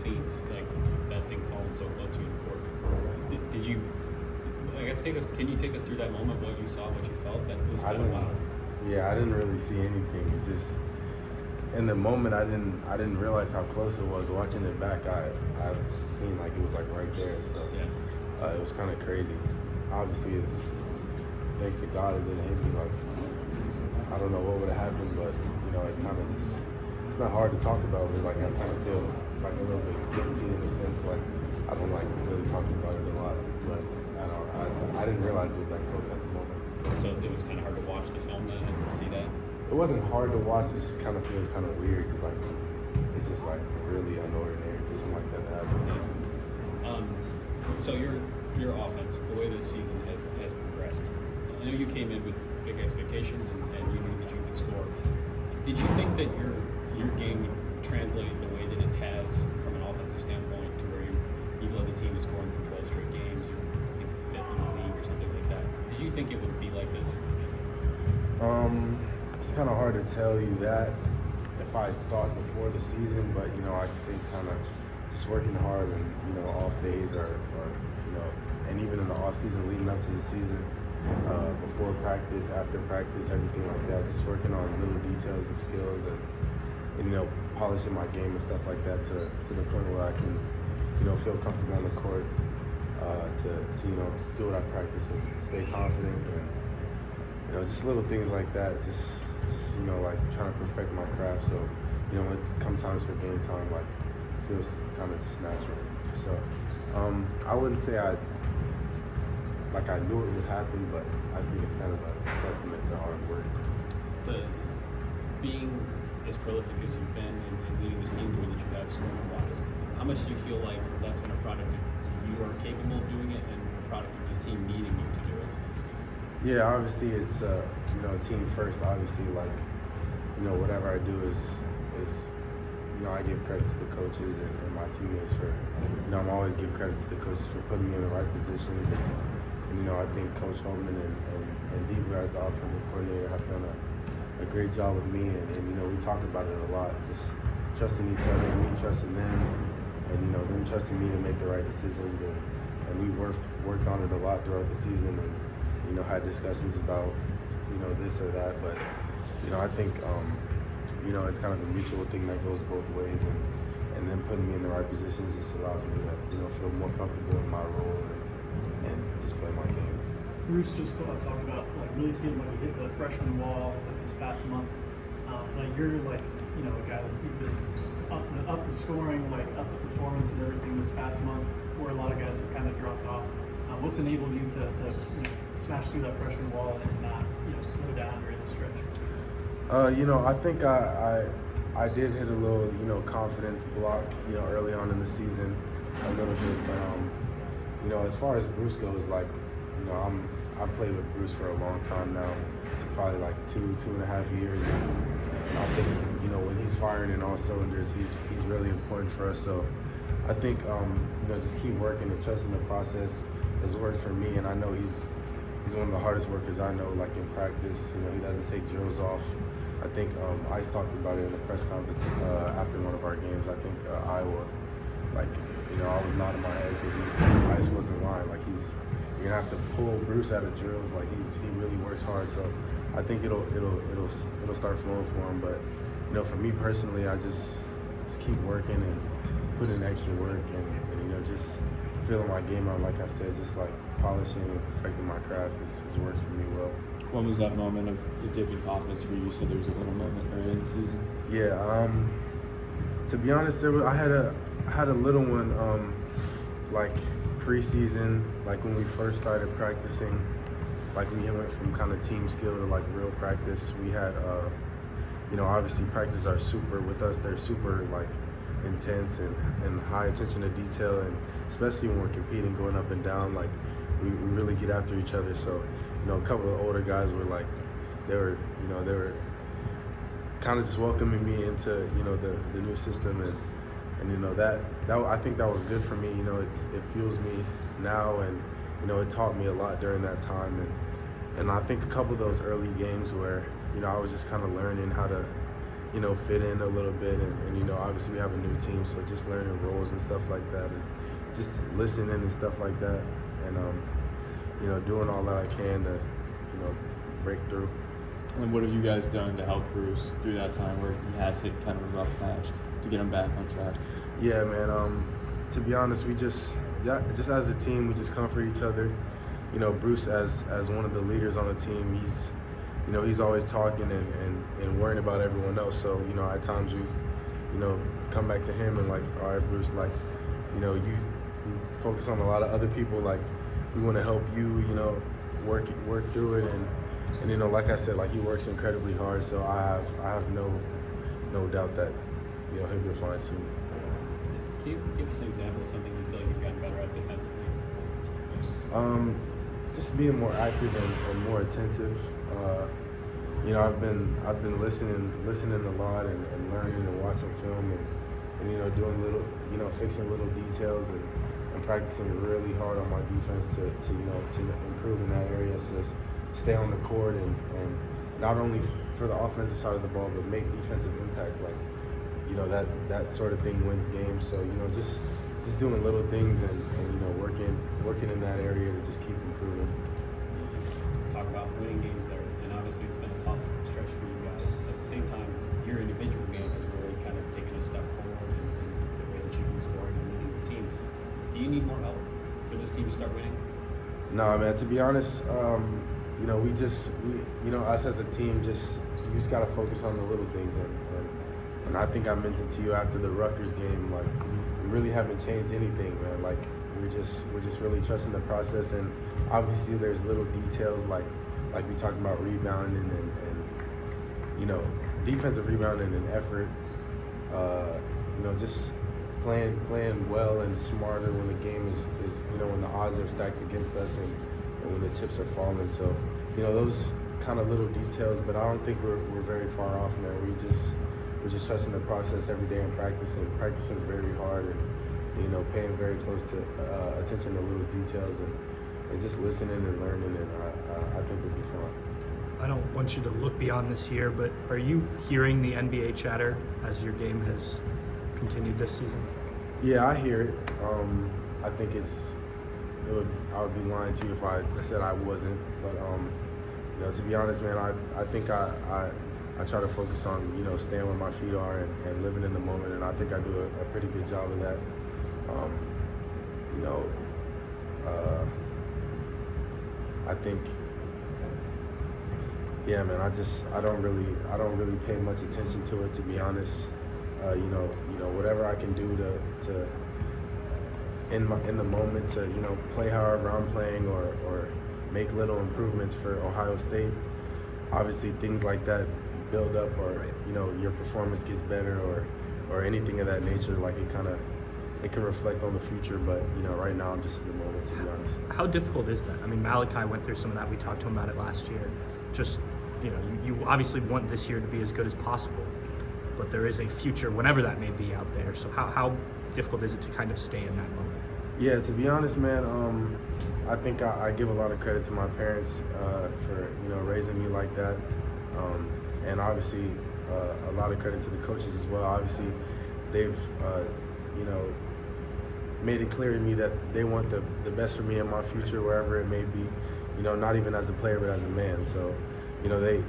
scenes, like that thing falling so close to you in the court. Did you? I guess can you take us through that moment? What you saw, what you felt? That was kind of wild. Yeah, I didn't really see anything. It just in the moment, I didn't realize how close it was. Watching it back, I seen like it was like right there. So yeah, it was kind of crazy. Obviously, it's thanks to God it didn't hit me. Like I don't know what would have happened, but it's kind of just it's not hard to talk about. But like I kind of feel like a little bit guilty in the sense like I don't like really talking about it a lot. But I didn't realize it was that close at the moment. So it was kind of hard to watch the film then and to see that. It wasn't hard to watch. It just kind of feels kind of weird because like it's just like really unordinary for something like that to happen. Yeah. So your offense, the way this season has progressed. I know you came in with big expectations and you knew that you could score. Did you think that your game would translate the way that it has from an offensive standpoint to where you've led the team to scoring for 12 straight games, you're I think fifth in the league or something like that? Did you think it would be like this? It's kind of hard to tell you that if I thought before the season, but I think kind of just working hard and off days are and even in the off season leading up to the season, before practice, after practice, everything like that, just working on little details and skills and polishing my game and stuff like that to the point where I can feel comfortable on the court, to do what I practice and stay confident and just little things like that, just like trying to perfect my craft. So when it comes times for game time, like it feels kind of just natural. So I wouldn't say I knew it would happen, but I think it's kind of a testament to hard work. Being as prolific as you've been and leading this team the way that you have scoring-wise, how much do you feel like that's been a product of you are capable of doing it and a product of this team needing you to do it? Yeah, obviously it's team first. Obviously, like whatever I do is I give credit to the coaches and my teammates for I'm always give credit to the coaches for putting me in the right positions and I think Coach Holman and Deeper as the offensive coordinator have done a great job with me and we talk about it a lot, just trusting each other and me trusting them and them trusting me to make the right decisions and we worked on it a lot throughout the season and had discussions about this or that, but I think it's kind of a mutual thing that goes both ways and then putting me in the right positions just allows me to feel more comfortable in my role and just play my game. Brice just talked about really feeling like you hit the freshman wall this past month. You're a guy that you've been up the scoring, up the performance and everything this past month, where a lot of guys have kind of dropped off. What's enabled you to smash through that freshman wall and not slow down during the stretch? I think I did hit a little confidence block early on in the season a little bit, but as far as Brice goes, I've played with Brice for a long time now, probably 2.5 years. And I think when he's firing in all cylinders, he's really important for us. So I think just keep working and trusting the process has worked for me, and I know he's one of the hardest workers I know. In practice, he doesn't take drills off. I think Ice talked about it in the press conference after one of our games. I think Iowa, I was nodding my head because Ice wasn't lying. You're gonna have to pull Brice out of drills. He really works hard. So I think it'll start flowing for him. But for me personally, I just keep working and put in extra work and just feeling my game out, like I said, just polishing and perfecting my craft is works for me well. When was that moment of the dip in confidence for you? You said there was a little moment early in the season. Yeah, to be honest, I had a little one, preseason, when we first started practicing, we went from kind of team skill to real practice. We had, obviously practices are super with us. They're super intense and high attention to detail, and especially when we're competing, going up and down, we really get after each other. So a couple of older guys were they were kind of just welcoming me into the new system and that I think that was good for me. It fuels me now, and it taught me a lot during that time, and I think a couple of those early games where I was just kind of learning how to you know, fit in a little bit. And you know, obviously we have a new team, so just learning roles and stuff like that, and just listening and stuff like that, and you know, doing all that I can to, you know, break through. And what have you guys done to help Brice through that time where he has hit kind of a rough patch to get him back on track? Yeah, man. To be honest, we just as a team, we just comfort each other. You know, Brice as one of the leaders on the team, he's, you know, he's always talking and worrying about everyone else. So, you know, at times we, you know, come back to him and like, all right, Brice, like, you know, you focus on a lot of other people. Like, we want to help you, you know, work through it. And you know, like I said, like, he works incredibly hard. So I have no doubt that, you know, he'll be fine soon. Can you give us an example of something you feel like you've gotten better at defensively? Just being more active and more attentive. You know, I've been listening a lot and learning and watching film and you know, doing little, you know, fixing little details and practicing really hard on my defense to you know, to improve in that area, so stay on the court and not only for the offensive side of the ball, but make defensive impacts. Like, you know, that sort of thing wins games. So, you know, just doing little things and you know, working in that area to just keep improving. Talk about winning games there, and obviously it's been a tough stretch for you guys. But at the same time, your individual game has really kind of taken a step forward in the way that you've been scoring and leading the team. Do you need more help for this team to start winning? No, man. To be honest, you know, we you know, us as a team, you just gotta focus on the little things, and I think I mentioned to you after the Rutgers game, like, we really haven't changed anything, man. Like, we're just really trusting the process, and obviously there's little details like we talked about rebounding and you know, defensive rebounding and effort. You know, just playing well and smarter when the game is you know, when the odds are stacked against us and when the chips are falling. So, you know, those kind of little details, but I don't think we're very far off, man. We're just trusting the process every day and practicing very hard and you know, paying very close to attention to little details and just listening and learning, and I think we'll be fine. I don't want you to look beyond this year, but are you hearing the NBA chatter as your game has continued this season? Yeah, I hear it. I think I would be lying to you if I said I wasn't. But you know, to be honest, man, I think I try to focus on, you know, staying where my feet are and living in the moment, and I think I do a pretty good job of that. You know, I think, yeah, man, I don't really pay much attention to it, to be honest. You know, whatever I can do to in the moment to, you know, play however I'm playing or make little improvements for Ohio State. Obviously, things like that build up, or you know, your performance gets better, or anything of that nature. Like, it can reflect on the future, but you know, right now I'm just in the moment, to be honest. How difficult is that? I mean, Malachi went through some of that. We talked to him about it last year. Just, you know, you obviously want this year to be as good as possible, but there is a future, whenever that may be, out there. So how difficult is it to kind of stay in that moment? Yeah, to be honest, man, I think I give a lot of credit to my parents for, you know, raising me like that, and obviously a lot of credit to the coaches as well. Obviously, they've you know, made it clear to me that they want the best for me in my future, wherever it may be. You know, not even as a player, but as a man. So, you know, they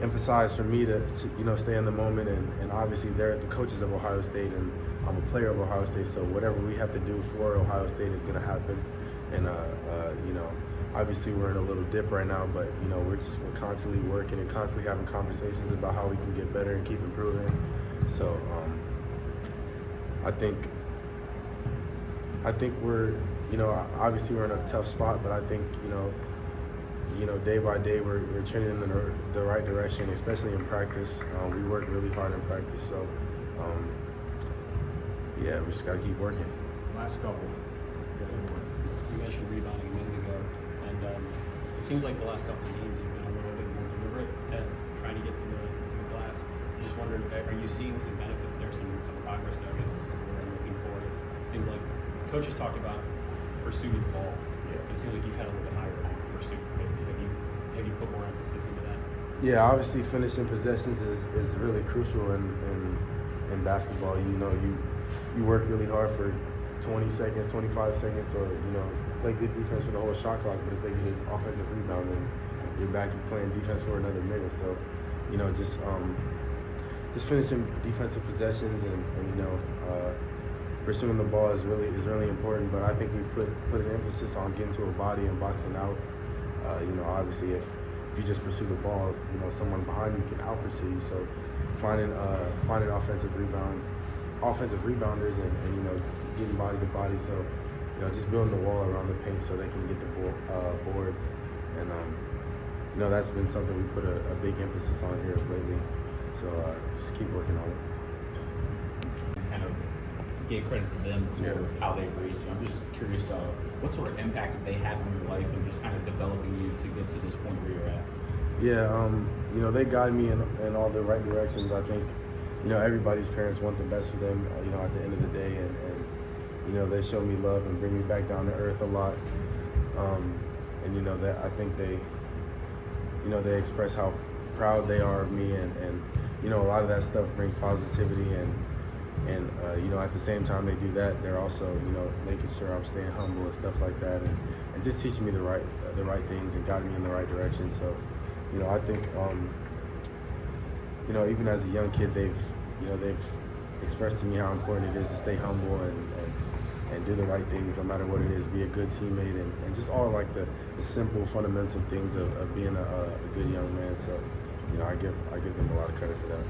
emphasize for me to you know, stay in the moment, and obviously they're the coaches of Ohio State, and I'm a player of Ohio State, so whatever we have to do for Ohio State is going to happen. And you know, obviously we're in a little dip right now, but you know, we're constantly working and constantly having conversations about how we can get better and keep improving. So I think we're, you know, obviously we're in a tough spot, but I think, you know, day by day we're trending in the right direction, especially in practice. We work really hard in practice, so yeah, we just got to keep working. Last couple. You mentioned rebounding a minute ago, and it seems like the last couple of games you've been a little bit more deliberate at trying to get to the glass. I just wondered, are you seeing some benefits there, some progress there? I guess is what I'm looking for. It seems like coaches talked about pursuit of the ball. Yeah. It seems like you've had a little bit higher pursuit. Have you put more emphasis into that? Yeah, obviously finishing possessions is really crucial in basketball. You know, you work really hard for 20 seconds, 25 seconds, or play good defense for the whole shot clock. But if they get an offensive rebound, then you're back to playing defense for another minute. So, just finishing defensive possessions and pursuing the ball is really important. But I think we put an emphasis on getting to a body and boxing out. Obviously if you just pursue the ball, someone behind you can out pursue you. So finding offensive rebounders and getting body to body. So just building the wall around the paint so they can get the board. And that's been something we put a big emphasis on here lately. So just keep working on it. Kind of gave credit to them for Yeah. how they raised you. I'm just curious, what sort of impact have they had on your life and just kind of developing you to get to this point where you're at? Yeah, they guide me in all the right directions. I think, everybody's parents want the best for them, at the end of the day. And they show me love and bring me back down to earth a lot. That I think they express how proud they are of me. And a lot of that stuff brings positivity. And at the same time they do that, they're also, making sure I'm staying humble and stuff like that. And just teaching me the right things and guiding me in the right direction. So, I think, even as a young kid, they've expressed to me how important it is to stay humble and do the right things no matter what it is, be a good teammate, and just all like the simple fundamental things of being a good young man. So, I give them a lot of credit for that.